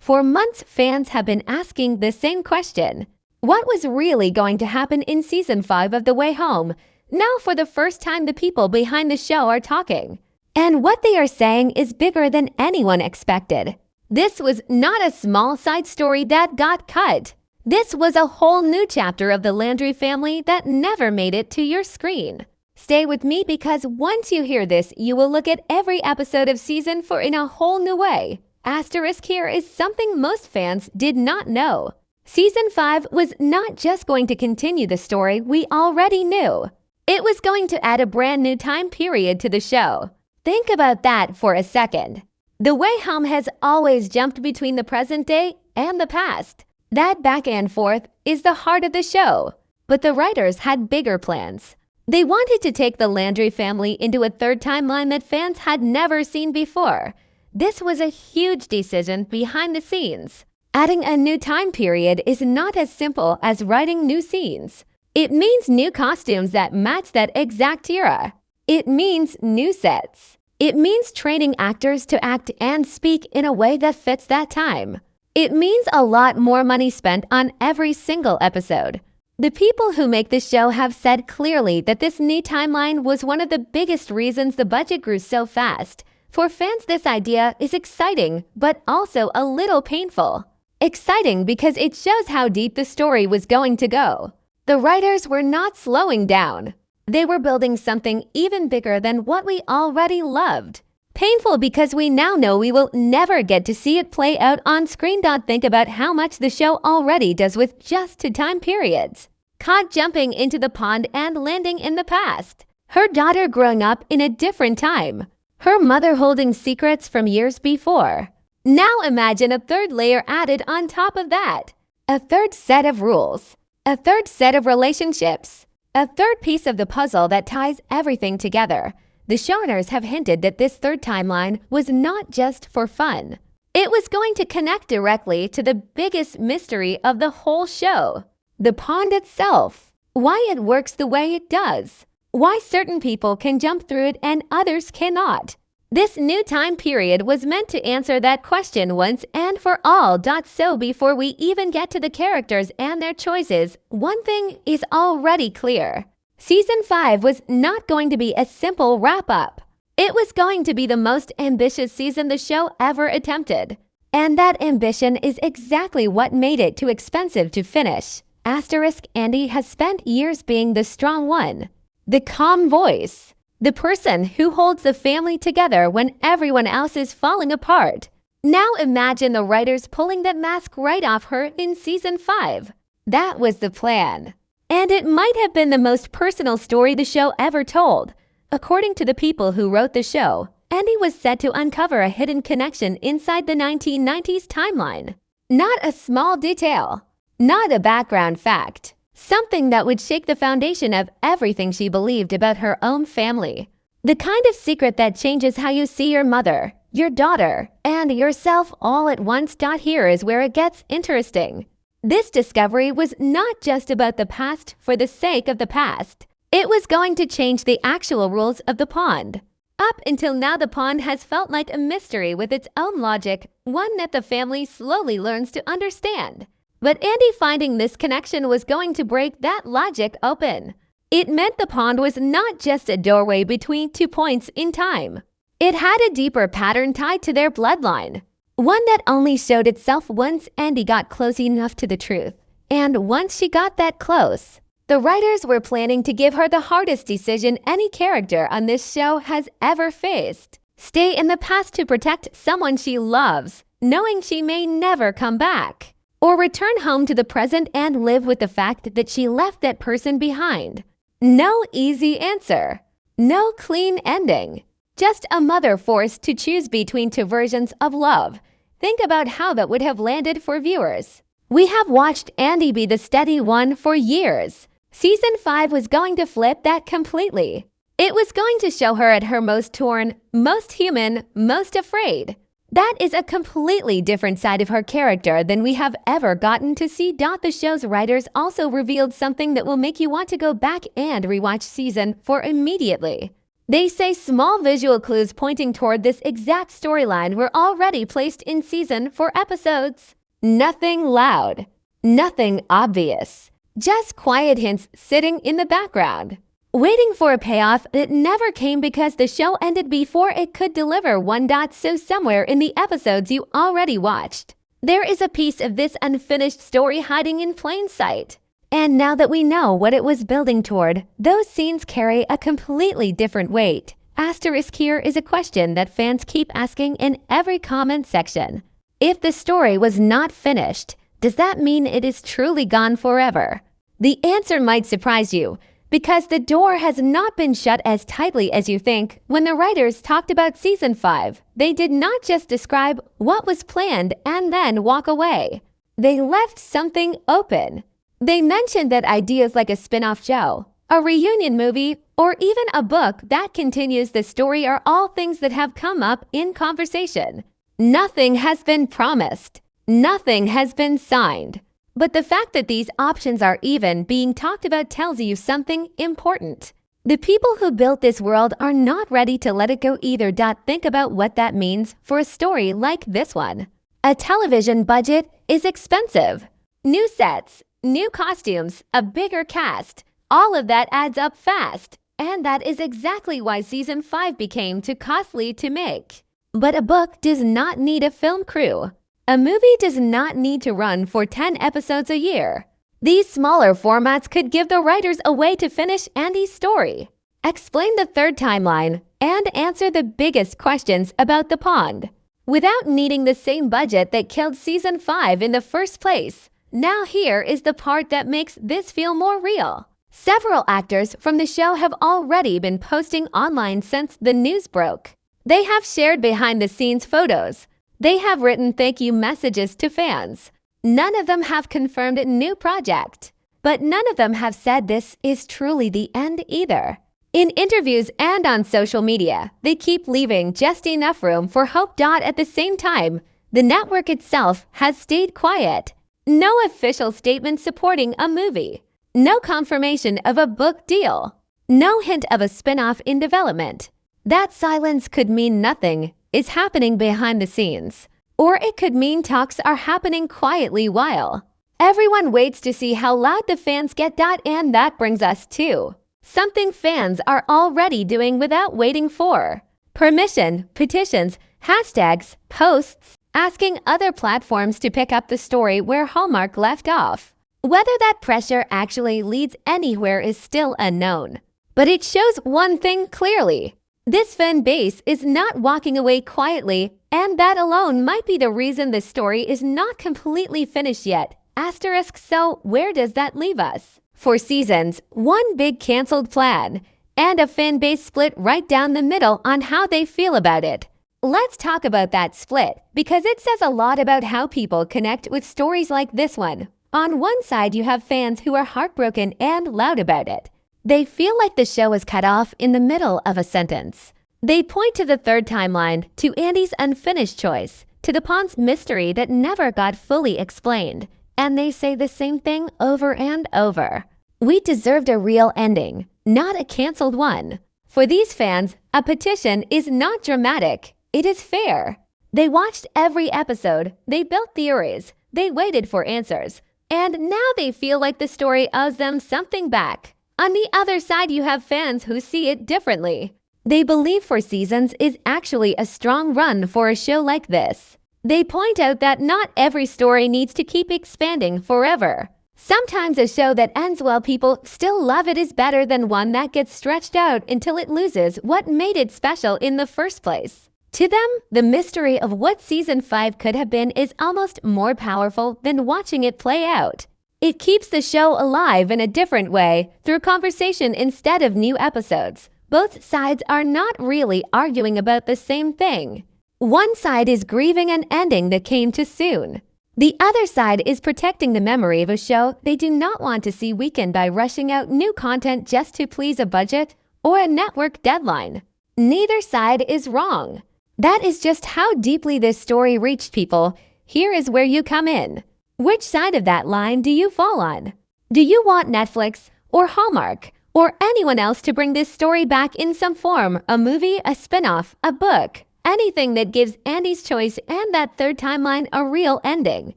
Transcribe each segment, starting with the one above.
For months, fans have been asking the same question. What was really going to happen in Season 5 of The Way Home? Now, for the first time, the people behind the show are talking. And what they are saying is bigger than anyone expected. This was not a small side story that got cut. This was a whole new chapter of the Landry family that never made it to your screen. Stay with me because once you hear this, you will look at every episode of Season 4 in a whole new way. Asterisk here is something most fans did not know. Season 5 was not just going to continue the story we already knew. It was going to add a brand new time period to the show. Think about that for a second. The Way Home has always jumped between the present day and the past. That back and forth is the heart of the show. But the writers had bigger plans. They wanted to take the Landry family into a third timeline that fans had never seen before. This was a huge decision behind the scenes. Adding a new time period is not as simple as writing new scenes. It means new costumes that match that exact era. It means new sets. It means training actors to act and speak in a way that fits that time. It means a lot more money spent on every single episode. The people who make the show have said clearly that this new timeline was one of the biggest reasons the budget grew so fast. For fans, this idea is exciting, but also a little painful. Exciting because it shows how deep the story was going to go. The writers were not slowing down. They were building something even bigger than what we already loved. Painful because we now know we will never get to see it play out on screen. Think about how much the show already does with just 2 time periods. Caught jumping into the pond and landing in the past. Her daughter growing up in a different time. Her mother holding secrets from years before. Now imagine a third layer added on top of that. A third set of rules. A third set of relationships. A third piece of the puzzle that ties everything together. The showrunners have hinted that this third timeline was not just for fun. It was going to connect directly to the biggest mystery of the whole show. The pond itself. Why it works the way it does. Why certain people can jump through it and others cannot. This new time period was meant to answer that question once and for all. So before we even get to the characters and their choices, one thing is already clear. Season 5 was not going to be a simple wrap-up. It was going to be the most ambitious season the show ever attempted. And that ambition is exactly what made it too expensive to finish. Asterisk Andy has spent years being the strong one. The calm voice. The person who holds the family together when everyone else is falling apart. Now imagine the writers pulling that mask right off her in Season 5. That was the plan. And it might have been the most personal story the show ever told. According to the people who wrote the show, Andy was set to uncover a hidden connection inside the 1990s timeline. Not a small detail. Not a background fact. Something that would shake the foundation of everything she believed about her own family. The kind of secret that changes how you see your mother, your daughter, and yourself all at once. Here is where it gets interesting. This discovery was not just about the past for the sake of the past. It was going to change the actual rules of the pond. Up until now, the pond has felt like a mystery with its own logic, one that the family slowly learns to understand. But Andy finding this connection was going to break that logic open. It meant the pond was not just a doorway between 2 points in time. It had a deeper pattern tied to their bloodline. One that only showed itself once Andy got close enough to the truth. And once she got that close, the writers were planning to give her the hardest decision any character on this show has ever faced. Stay in the past to protect someone she loves, knowing she may never come back. Or return home to the present and live with the fact that she left that person behind. No easy answer. No clean ending. Just a mother forced to choose between 2 versions of love. Think about how that would have landed for viewers. We have watched Andy be the steady one for years. Season 5 was going to flip that completely. It was going to show her at her most torn, most human, most afraid. That is a completely different side of her character than we have ever gotten to see. The show's writers also revealed something that will make you want to go back and rewatch Season 4 immediately. They say small visual clues pointing toward this exact storyline were already placed in season for episodes. Nothing loud, nothing obvious, just quiet hints sitting in the background, waiting for a payoff that never came because the show ended before it could deliver one. So somewhere in the episodes you already watched, there is a piece of this unfinished story hiding in plain sight. And now that we know what it was building toward, those scenes carry a completely different weight. Asterisk here is a question that fans keep asking in every comment section. If the story was not finished, does that mean it is truly gone forever? The answer might surprise you, because the door has not been shut as tightly as you think. When the writers talked about Season 5, they did not just describe what was planned and then walk away. They left something open. They mentioned that ideas like a spin-off show, a reunion movie, or even a book that continues the story are all things that have come up in conversation. Nothing has been promised. Nothing has been signed. But the fact that these options are even being talked about tells you something important. The people who built this world are not ready to let it go either. Think about what that means for a story like this one. A television budget is expensive. New sets, new costumes, a bigger cast, all of that adds up fast. And that is exactly why Season 5 became too costly to make. But a book does not need a film crew. A movie does not need to run for 10 episodes a year. These smaller formats could give the writers a way to finish Andy's story, explain the third timeline, and answer the biggest questions about the pond, without needing the same budget that killed Season 5 in the first place. Now here is the part that makes this feel more real. Several actors from the show have already been posting online since the news broke. They have shared behind-the-scenes photos. They have written thank you messages to fans. None of them have confirmed a new project, but none of them have said this is truly the end either. In interviews and on social media, they keep leaving just enough room for hope. At the same time, the network itself has stayed quiet. No official statement supporting a movie. No confirmation of a book deal. No hint of a spin-off in development. That silence could mean nothing is happening behind the scenes. Or it could mean talks are happening quietly while everyone waits to see how loud the fans get. And that brings us to something fans are already doing without waiting for permission, petitions, hashtags, posts, asking other platforms to pick up the story where Hallmark left off. Whether that pressure actually leads anywhere is still unknown. But it shows one thing clearly. This fan base is not walking away quietly, and that alone might be the reason the story is not completely finished yet. Asterisk, so where does that leave us? 4 seasons, one big canceled plan, and a fan base split right down the middle on how they feel about it. Let's talk about that split, because it says a lot about how people connect with stories like this one. On one side, you have fans who are heartbroken and loud about it. They feel like the show is cut off in the middle of a sentence. They point to the third timeline, to Andy's unfinished choice, to the pond's mystery that never got fully explained, and they say the same thing over and over. We deserved a real ending, not a canceled one. For these fans, a petition is not dramatic. It is fair. They watched every episode, they built theories, they waited for answers, and now they feel like the story owes them something back. On the other side, you have fans who see it differently. They believe 4 seasons is actually a strong run for a show like this. They point out that not every story needs to keep expanding forever. Sometimes a show that ends while people still love it is better than one that gets stretched out until it loses what made it special in the first place. To them, the mystery of what Season 5 could have been is almost more powerful than watching it play out. It keeps the show alive in a different way, through conversation instead of new episodes. Both sides are not really arguing about the same thing. One side is grieving an ending that came too soon. The other side is protecting the memory of a show they do not want to see weakened by rushing out new content just to please a budget or a network deadline. Neither side is wrong. That is just how deeply this story reached people. Here is where you come in. Which side of that line do you fall on? Do you want Netflix or Hallmark or anyone else to bring this story back in some form, a movie, a spin-off, a book, anything that gives Andy's Choice and that third timeline a real ending?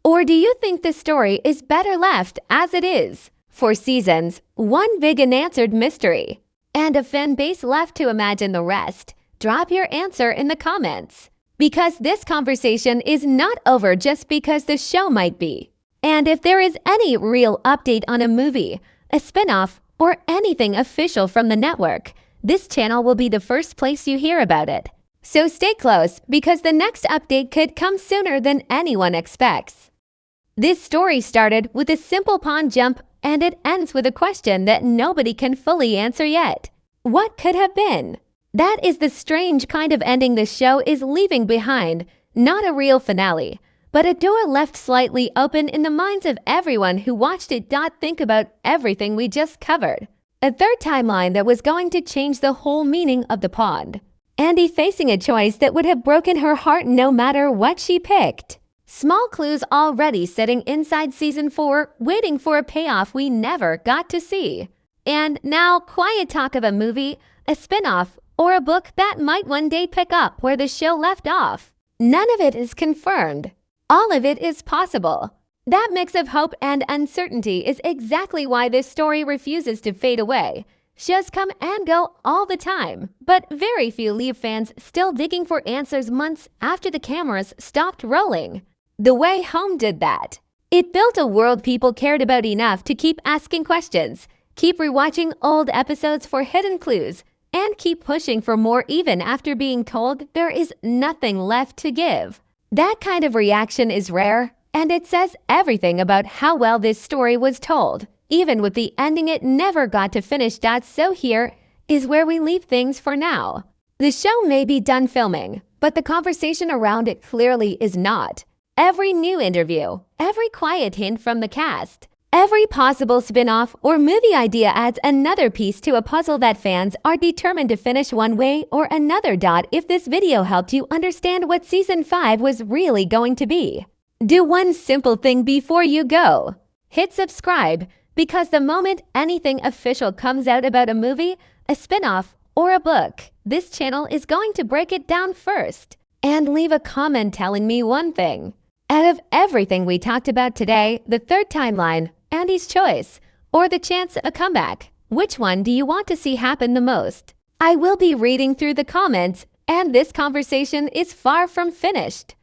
Or do you think the story is better left as it is? For seasons, one big unanswered mystery, and a fan base left to imagine the rest. Drop your answer in the comments, because this conversation is not over just because the show might be. And if there is any real update on a movie, a spin-off, or anything official from the network, this channel will be the first place you hear about it. So stay close, because the next update could come sooner than anyone expects. This story started with a simple pond jump, and it ends with a question that nobody can fully answer yet. What could have been? That is the strange kind of ending the show is leaving behind, not a real finale, but a door left slightly open in the minds of everyone who watched it. Think about everything we just covered. A third timeline that was going to change the whole meaning of the pond. Andy facing a choice that would have broken her heart no matter what she picked. Small clues already sitting inside season 4, waiting for a payoff we never got to see. And now quiet talk of a movie, a spin-off, or a book that might one day pick up where the show left off. None of it is confirmed. All of it is possible. That mix of hope and uncertainty is exactly why this story refuses to fade away. Shows come and go all the time, but very few leave fans still digging for answers months after the cameras stopped rolling. The Way Home did that. It built a world people cared about enough to keep asking questions, keep rewatching old episodes for hidden clues, and keep pushing for more even after being told there is nothing left to give. That kind of reaction is rare, and it says everything about how well this story was told, even with the ending it never got to finish. So here is where we leave things for now. The show may be done filming, but the conversation around it clearly is not. Every new interview, every quiet hint from the cast, every possible spin-off or movie idea adds another piece to a puzzle that fans are determined to finish one way or another. If this video helped you understand what season 5 was really going to be, do one simple thing before you go. Hit subscribe, because the moment anything official comes out about a movie, a spin-off, or a book, this channel is going to break it down first. And leave a comment telling me one thing. Out of everything we talked about today, the third timeline, Andy's Choice, or the chance of a comeback, which one do you want to see happen the most? I will be reading through the comments, and this conversation is far from finished.